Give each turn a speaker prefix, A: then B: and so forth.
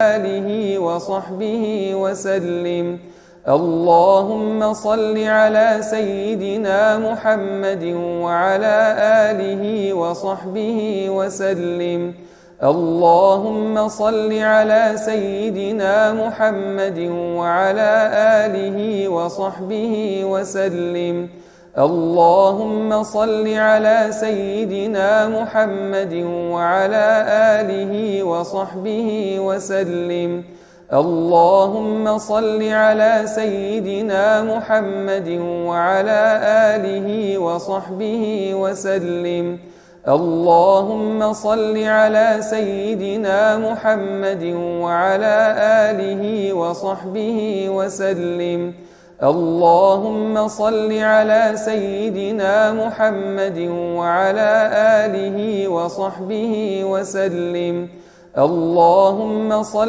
A: آله وصحبه وسلم. اللهم صل على سيدنا محمد وعلى آله وصحبه وسلم. اللهم صل على سيدنا محمد وعلى آله وصحبه وسلم. اللهم صل على سيدنا محمد وعلى آله وصحبه وسلم. اللهم صل على سيدنا محمد وعلى آله وصحبه وسلم. اللهم صل على سيدنا محمد وعلى آله وصحبه وسلم. اللهم صل على سيدنا محمد وعلى آله وصحبه وسلم. اللهم صل